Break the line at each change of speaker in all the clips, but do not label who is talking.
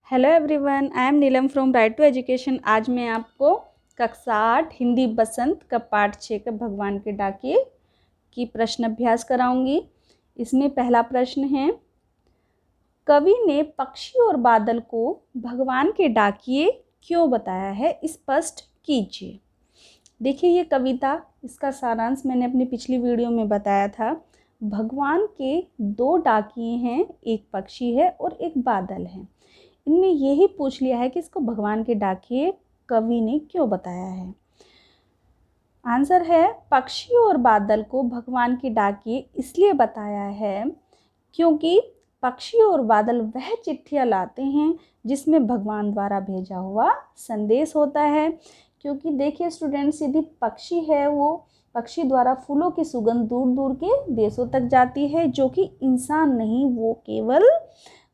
Hello everyone, I am Neelam from Right to Education. आज मैं आपको कक्षा 8 हिंदी बसंत का पाठ 6 का भगवान के डाकिए की प्रश्न अभ्यास कराऊंगी। इसमें पहला प्रश्न है, कवि ने पक्षी और बादल को भगवान के डाकिए क्यों बताया है, स्पष्ट कीजिए। देखिए ये कविता, इसका सारांश मैंने अपनी पिछली वीडियो में बताया था। भगवान के दो डाकिए हैं, एक पक्षी है और एक बादल है। इनमें यही पूछ लिया है कि इसको भगवान के डाकिए कवि ने क्यों बताया है। आंसर है, पक्षी और बादल को भगवान के डाकिए इसलिए बताया है क्योंकि पक्षी और बादल वह चिट्ठियाँ लाते हैं जिसमें भगवान द्वारा भेजा हुआ संदेश होता है। क्योंकि देखिए स्टूडेंट्स, यदि पक्षी है, वो पक्षी द्वारा फूलों की सुगंध दूर दूर के देशों तक जाती है, जो कि इंसान नहीं, वो केवल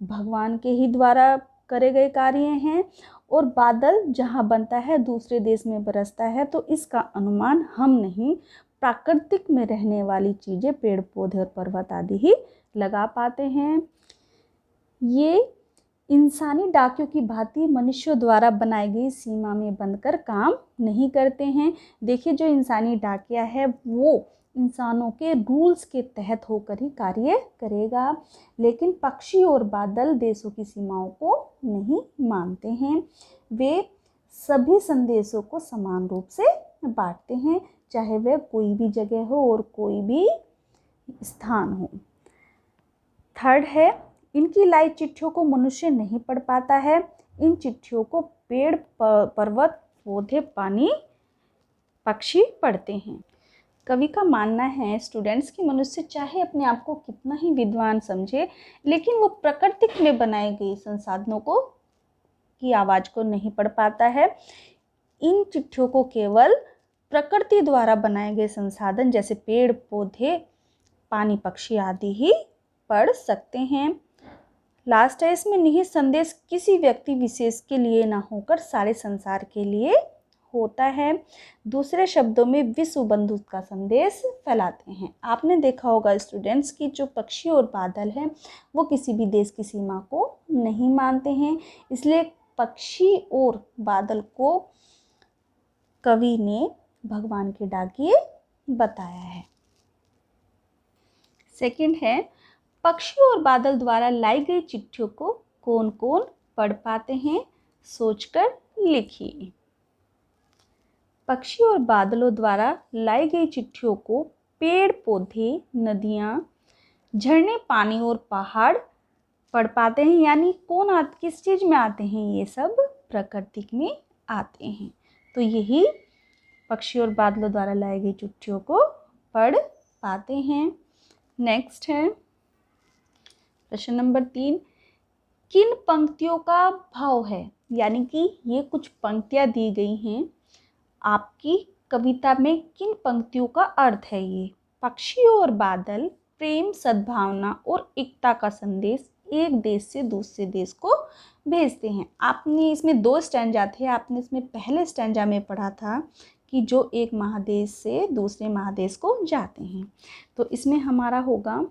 भगवान के ही द्वारा करे गए कार्य हैं। और बादल जहाँ बनता है दूसरे देश में बरसता है, तो इसका अनुमान हम नहीं, प्राकृतिक में रहने वाली चीज़ें, पेड़ पौधे और पर्वत आदि ही लगा पाते हैं। ये इंसानी डाकियों की भांति मनुष्यों द्वारा बनाई गई सीमा में बंधकर काम नहीं करते हैं। देखिए जो इंसानी डाकिया है वो इंसानों के रूल्स के तहत होकर ही कार्य करेगा, लेकिन पक्षी और बादल देशों की सीमाओं को नहीं मानते हैं। वे सभी संदेशों को समान रूप से बांटते हैं, चाहे वह कोई भी जगह हो और कोई भी स्थान हो। थर्ड है, इनकी लाई चिट्ठियों को मनुष्य नहीं पढ़ पाता है। इन चिट्ठियों को पेड़, पर्वत, पौधे, पानी, पक्षी पढ़ते हैं। कवि का मानना है स्टूडेंट्स कि मनुष्य चाहे अपने आप को कितना ही विद्वान समझे, लेकिन वो प्रकृति में बनाए गए संसाधनों को की आवाज़ को नहीं पढ़ पाता है। इन चिट्ठियों को केवल प्रकृति द्वारा बनाए गए संसाधन जैसे पेड़, पौधे, पानी, पक्षी आदि ही पढ़ सकते हैं। लास्ट है, इसमें निहित संदेश किसी व्यक्ति विशेष के लिए ना होकर सारे संसार के लिए होता है। दूसरे शब्दों में विश्व बंधुत्व का संदेश फैलाते हैं। आपने देखा होगा स्टूडेंट्स कि जो पक्षी और बादल हैं वो किसी भी देश की सीमा को नहीं मानते हैं, इसलिए पक्षी और बादल को कवि ने भगवान के डाकिए बताया है। सेकंड है, पक्षी और बादल द्वारा लाई गई चिट्ठियों को कौन कौन पढ़ पाते हैं, सोचकर लिखिए। पक्षी और बादलों द्वारा लाई गई चिट्ठियों को पेड़, पौधे, नदियाँ, झरने, पानी और पहाड़ पढ़ पाते हैं। यानी कौन किस चीज़ में आते हैं, ये सब प्रकृति में आते हैं। तो यही पक्षी और बादलों द्वारा लाई गई चिट्ठियों को पढ़ पाते हैं। नेक्स्ट है प्रश्न नंबर 3, किन पंक्तियों का भाव है, यानी कि ये कुछ पंक्तियां दी गई हैं, आपकी कविता में किन पंक्तियों का अर्थ है। ये पक्षी और बादल प्रेम, सद्भावना और एकता का संदेश एक देश से दूसरे देश को भेजते हैं। आपने इसमें 2 स्टैंजा थे। आपने इसमें पहले स्टैंजा में पढ़ा था कि जो एक महादेश से दूसरे महादेश को जाते हैं, तो इसमें हमारा होगा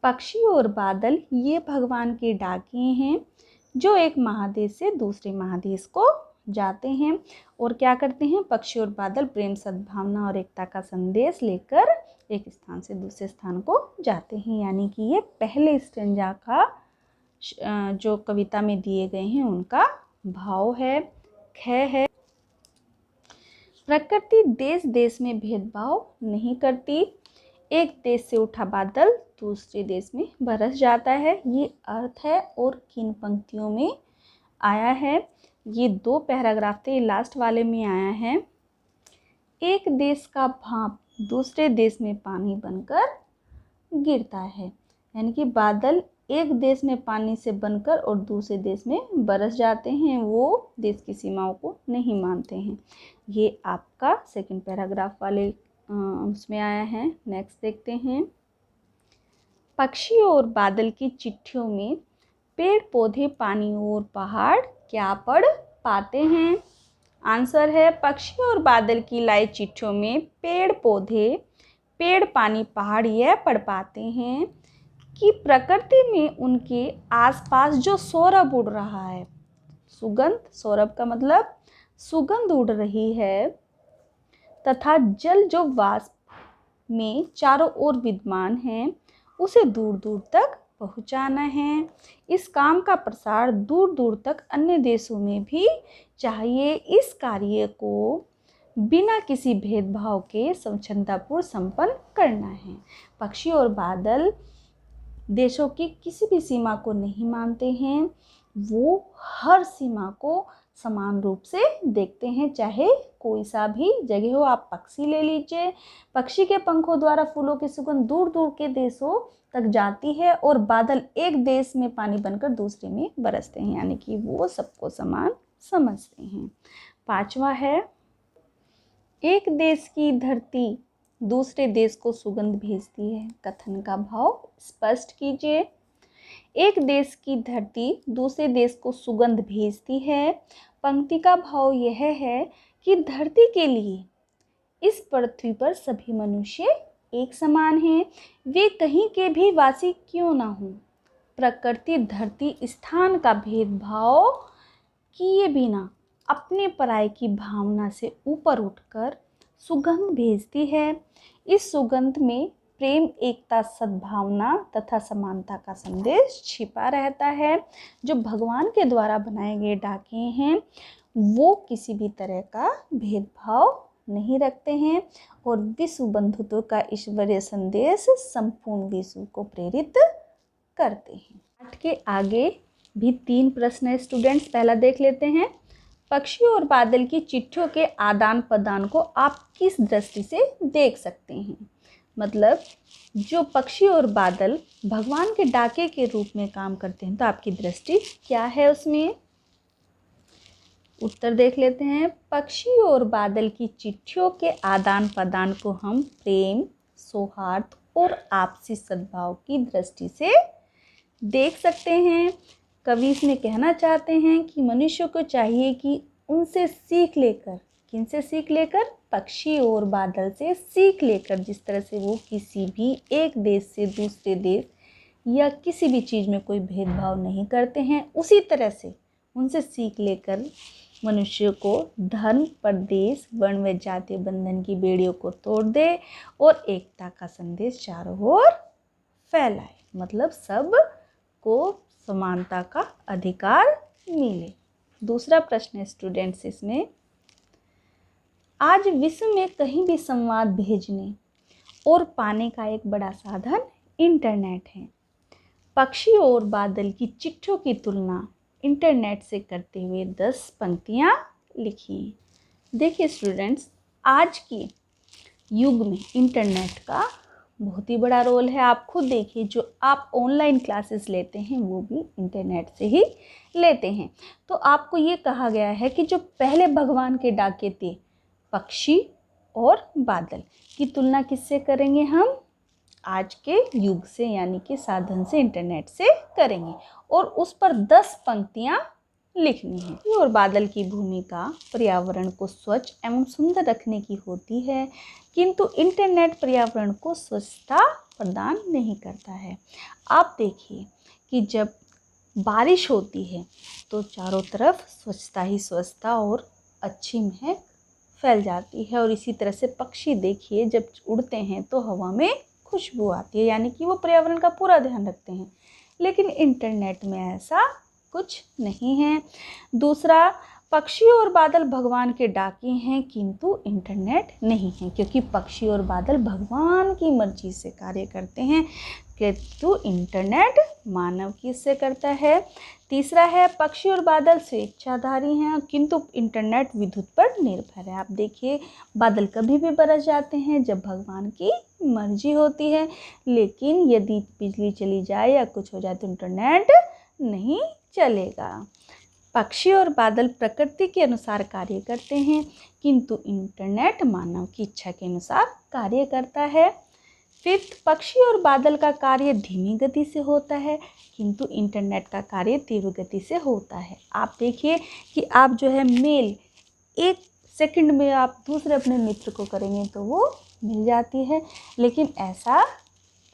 पक्षी और बादल ये भगवान के डाकिए हैं जो एक महादेश से दूसरे महादेश को जाते हैं और क्या करते हैं, पक्षी और बादल प्रेम, सद्भावना और एकता का संदेश लेकर एक स्थान से दूसरे स्थान को जाते हैं। यानी कि ये पहले स्टैंजा का जो कविता में दिए गए हैं उनका भाव है। ख है, प्रकृति देश देश में भेदभाव नहीं करती, एक देश से उठा बादल दूसरे देश में बरस जाता है। ये अर्थ है और किन पंक्तियों में आया है, ये 2 पैराग्राफ थे, लास्ट वाले में आया है। एक देश का भाप दूसरे देश में पानी बनकर गिरता है। यानी कि बादल एक देश में पानी से बनकर और दूसरे देश में बरस जाते हैं, वो देश की सीमाओं को नहीं मानते हैं। ये आपका सेकंड पैराग्राफ वाले उसमें आया है। नेक्स्ट देखते हैं, पक्षी और बादल की चिट्ठियों में पेड़, पौधे, पानी और पहाड़ क्या पढ़ पाते हैं। आंसर है, पक्षी और बादल की लाई चिट्ठियों में पेड़, पौधे, पेड़, पानी, पहाड़ यह पढ़ पाते हैं। कि प्रकृति में उनके आसपास जो सौरभ उड़ रहा है, सुगंध, सौरभ का मतलब सुगंध उड़ रही है, तथा जल जो वाष्प में चारों ओर विद्यमान है, उसे दूर दूर तक पहुंचाना है। इस काम का प्रसार दूर दूर तक अन्य देशों में भी चाहिए। इस कार्य को बिना किसी भेदभाव के स्वच्छंदतापूर्ण संपन्न करना है। पक्षी और बादल देशों की किसी भी सीमा को नहीं मानते हैं, वो हर सीमा को समान रूप से देखते हैं, चाहे कोई सा भी जगह हो। आप पक्षी ले लीजिए, पक्षी के पंखों द्वारा फूलों की सुगंध दूर दूर के देशों तक जाती है और बादल एक देश में पानी बनकर दूसरे में बरसते हैं, यानी कि वो सबको समान समझते हैं। 5वां है, एक देश की धरती दूसरे देश को सुगंध भेजती है। कथन का भाव स्पष्ट कीजिए। एक देश की धरती दूसरे देश को सुगंध भेजती है। पंक्ति का भाव यह है कि धरती के लिए इस पृथ्वी पर सभी मनुष्य एक समान हैं, वे कहीं के भी वासी क्यों ना हों। प्रकृति धरती स्थान का भेदभाव किए बिना अपने पराये की भावना से ऊपर उठकर सुगंध भेजती है। इस सुगंध में प्रेम, एकता, सद्भावना तथा समानता का संदेश छिपा रहता है। जो भगवान के द्वारा बनाए गए डाके हैं, वो किसी भी तरह का भेदभाव नहीं रखते हैं और विश्व बंधुत्व का ईश्वरीय संदेश संपूर्ण विश्व को प्रेरित करते हैं। पाठ के आगे भी 3 प्रश्न है स्टूडेंट्स। पहला देख लेते हैं, पक्षी और बादल की चिट्ठियों के आदान प्रदान को आप किस दृष्टि से देख सकते हैं। मतलब जो पक्षी और बादल भगवान के डाके के रूप में काम करते हैं, तो आपकी दृष्टि क्या है उसमें। उत्तर देख लेते हैं, पक्षी और बादल की चिट्ठियों के आदान प्रदान को हम प्रेम, सौहार्द और आपसी सद्भाव की दृष्टि से देख सकते हैं। कवि इसमें कहना चाहते हैं कि मनुष्य को चाहिए कि उनसे सीख लेकर, किनसे सीख लेकर, पक्षी और बादल से सीख लेकर, जिस तरह से वो किसी भी एक देश से दूसरे देश या किसी भी चीज़ में कोई भेदभाव नहीं करते हैं, उसी तरह से उनसे सीख लेकर मनुष्य को धर्म, प्रदेश, वर्ण व जातीय बंधन की बेड़ियों को तोड़ दे और एकता का संदेश चारों ओर फैलाए। मतलब सब को समानता का अधिकार मिले। दूसरा प्रश्न है स्टूडेंट्स इसमें, आज विश्व में कहीं भी संवाद भेजने और पाने का एक बड़ा साधन इंटरनेट है। पक्षी और बादल की चिट्ठियों की तुलना इंटरनेट से करते हुए 10 पंक्तियाँ लिखिए। देखिए स्टूडेंट्स, आज के युग में इंटरनेट का बहुत ही बड़ा रोल है। आप खुद देखिए, जो आप ऑनलाइन क्लासेस लेते हैं वो भी इंटरनेट से ही लेते हैं। तो आपको ये कहा गया है कि जो पहले भगवान के डाके थे, पक्षी और बादल की तुलना किससे करेंगे हम, आज के युग से, यानी कि साधन से, इंटरनेट से करेंगे और उस पर 10 पंक्तियाँ लिखनी है। और बादल की भूमिका पर्यावरण को स्वच्छ एवं सुंदर रखने की होती है, किंतु इंटरनेट पर्यावरण को स्वच्छता प्रदान नहीं करता है। आप देखिए कि जब बारिश होती है तो चारों तरफ स्वच्छता ही स्वच्छता और अच्छी महक फैल जाती है, और इसी तरह से पक्षी देखिए जब उड़ते हैं तो हवा में खुशबू आती है, यानी कि वो पर्यावरण का पूरा ध्यान रखते हैं। लेकिन इंटरनेट में ऐसा कुछ नहीं है। दूसरा, पक्षी और बादल भगवान के डाके हैं किंतु इंटरनेट नहीं है, क्योंकि पक्षी और बादल भगवान की मर्जी से कार्य करते हैं किंतु इंटरनेट मानव की से करता है। तीसरा है, पक्षी और बादल स्वेच्छाधारी हैं किंतु इंटरनेट विद्युत पर निर्भर है। आप देखिए, बादल कभी भी बरस जाते हैं जब भगवान की मर्जी होती है, लेकिन यदि बिजली चली जाए या कुछ हो जाए तो इंटरनेट नहीं चलेगा। पक्षी और बादल प्रकृति के अनुसार कार्य करते हैं किंतु इंटरनेट मानव की इच्छा के अनुसार कार्य करता है। फिफ्थ, पक्षी और बादल का कार्य धीमी गति से होता है किंतु इंटरनेट का कार्य तीव्र गति से होता है। आप देखिए कि आप जो है मेल 1 सेकंड में आप दूसरे अपने मित्र को करेंगे तो वो मिल जाती है, लेकिन ऐसा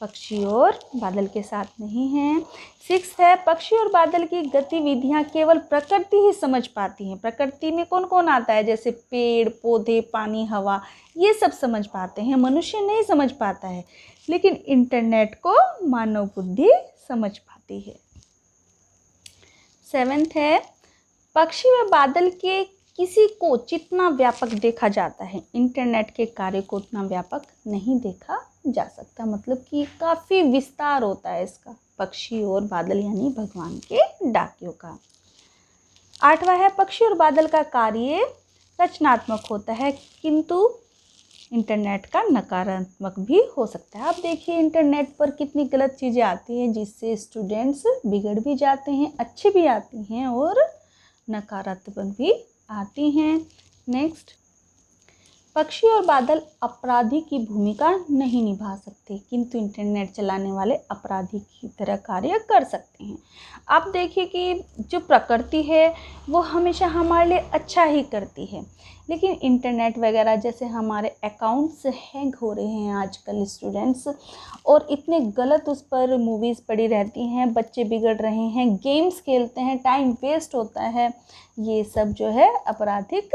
पक्षी और बादल के साथ नहीं हैं। 6 है पक्षी और बादल की गतिविधियां केवल प्रकृति ही समझ पाती हैं। प्रकृति में कौन कौन आता है, जैसे पेड़ पौधे, पानी, हवा, ये सब समझ पाते हैं, मनुष्य नहीं समझ पाता है। लेकिन इंटरनेट को मानव बुद्धि समझ पाती है। 7 है पक्षी व बादल के किसी को जितना व्यापक देखा जाता है, इंटरनेट के कार्य को उतना व्यापक नहीं देखा जा सकता। मतलब कि काफ़ी विस्तार होता है इसका, पक्षी और बादल यानी भगवान के डाकियों का। 8वां है पक्षी और बादल का कार्य रचनात्मक होता है, किंतु इंटरनेट का नकारात्मक भी हो सकता है। आप देखिए इंटरनेट पर कितनी गलत चीज़ें आती हैं जिससे स्टूडेंट्स बिगड़ भी जाते हैं, अच्छे भी आती हैं और नकारात्मक भी आती हैं। नेक्स्ट, पक्षी और बादल अपराधी की भूमिका नहीं निभा सकते, किंतु इंटरनेट चलाने वाले अपराधी की तरह कार्य कर सकते हैं। आप देखिए कि जो प्रकृति है वो हमेशा हमारे लिए अच्छा ही करती है, लेकिन इंटरनेट वगैरह जैसे हमारे अकाउंट्स हैंग हो रहे हैं आजकल स्टूडेंट्स, और इतने गलत उस पर मूवीज़ पड़ी रहती हैं, बच्चे बिगड़ रहे हैं, गेम्स खेलते हैं, टाइम वेस्ट होता है। ये सब जो है आपराधिक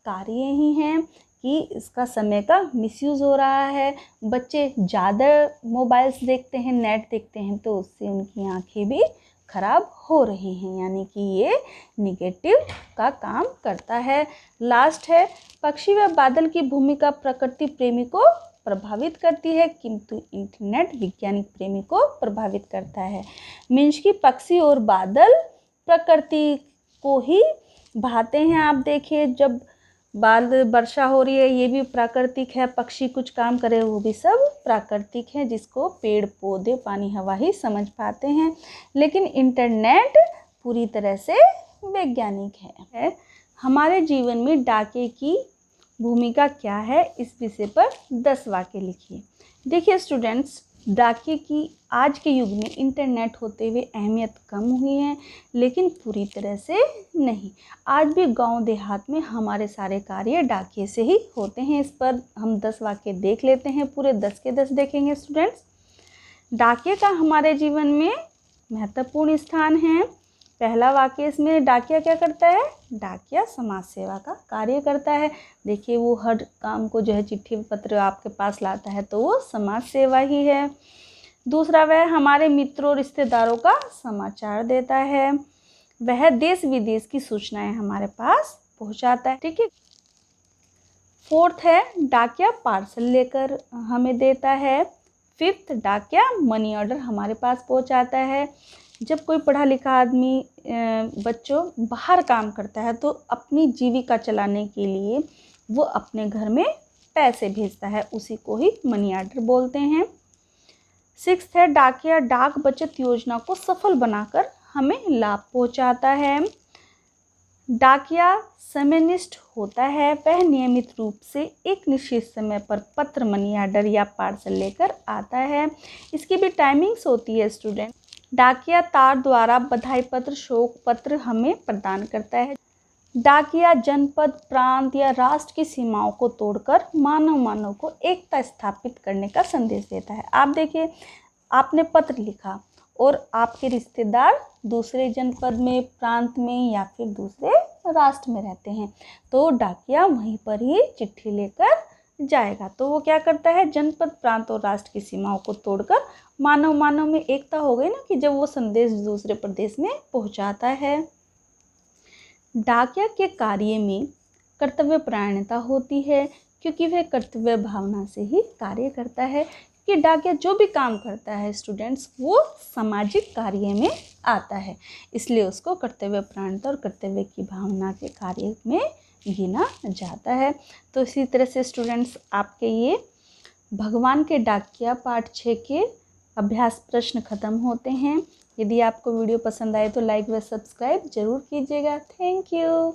कार्य ही हैं कि इसका समय का मिसयूज़ हो रहा है। बच्चे ज़्यादा मोबाइल्स देखते हैं, नेट देखते हैं, तो उससे उनकी आंखें भी खराब हो रही हैं, यानी कि ये निगेटिव का काम करता है। लास्ट है पक्षी व बादल की भूमिका प्रकृति प्रेमी को प्रभावित करती है, किंतु इंटरनेट वैज्ञानिक प्रेमी को प्रभावित करता है। मीन्स कि पक्षी और बादल प्रकृति को ही भाते हैं। आप देखिए जब वर्षा हो रही है, ये भी प्राकृतिक है, पक्षी कुछ काम करे वो भी सब प्राकृतिक है, जिसको पेड़ पौधे, पानी, हवा ही समझ पाते हैं। लेकिन इंटरनेट पूरी तरह से वैज्ञानिक है। हमारे जीवन में डाके की भूमिका क्या है, इस विषय पर 10 वाक्य लिखिए। देखिए स्टूडेंट्स, डाके की आज के युग में इंटरनेट होते हुए अहमियत कम हुई है, लेकिन पूरी तरह से नहीं। आज भी गांव देहात में हमारे सारे कार्य डाकिए से ही होते हैं। इस पर हम 10 वाक्य देख लेते हैं, पूरे 10 के 10 देखेंगे स्टूडेंट्स। डाकिए का हमारे जीवन में महत्वपूर्ण स्थान है। पहला वाक्य इसमें डाकिया क्या करता है, डाकिया समाज सेवा का कार्य करता है। देखिए वो हर काम को जो है चिट्ठी पत्र आपके पास लाता है, तो वो समाज सेवा ही है। दूसरा, वह हमारे मित्रों रिश्तेदारों का समाचार देता है। वह देश विदेश की सूचनाएं हमारे पास पहुंचाता है। ठीक है। 4th है डाकिया पार्सल लेकर हमें देता है। 5th, डाकिया मनी ऑर्डर हमारे पास पहुंचाता है। जब कोई पढ़ा लिखा आदमी बच्चों बाहर काम करता है, तो अपनी जीविका चलाने के लिए वो अपने घर में पैसे भेजता है, उसी को ही मनी ऑर्डर बोलते हैं। 6th है डाकिया डाक बचत योजना को सफल बनाकर हमें लाभ पहुंचाता है। डाकिया समयनिष्ठ होता है, वह नियमित रूप से एक निश्चित समय पर पत्र, मनी ऑर्डर या पार्सल लेकर आता है। इसकी भी टाइमिंग्स होती है स्टूडेंट। डाकिया तार द्वारा बधाई पत्र, शोक पत्र हमें प्रदान करता है। डाकिया जनपद, प्रांत या राष्ट्र की सीमाओं को तोड़कर मानव को एकता स्थापित करने का संदेश देता है। आप देखिए, आपने पत्र लिखा और आपके रिश्तेदार दूसरे जनपद में, प्रांत में या फिर दूसरे राष्ट्र में रहते हैं, तो डाकिया वहीं पर ही चिट्ठी लेकर जाएगा। तो वो क्या करता है, जनपद, प्रांत और राष्ट्र की सीमाओं को तोड़कर मानव में एकता हो गई ना, कि जब वो संदेश दूसरे प्रदेश में पहुंचाता है। डाकिया के कार्य में कर्तव्य परायणता होती है, क्योंकि वह कर्तव्य भावना से ही कार्य करता है। कि डाकिया जो भी काम करता है स्टूडेंट्स, वो सामाजिक कार्य में आता है, इसलिए उसको कर्तव्य परायणता और कर्तव्य की भावना के कार्य में गिना जाता है। तो इसी तरह से स्टूडेंट्स, आपके ये भगवान के डाकिया पार्ट 6 के अभ्यास प्रश्न खत्म होते हैं। यदि आपको वीडियो पसंद आए तो लाइक व सब्सक्राइब जरूर कीजिएगा। Thank you.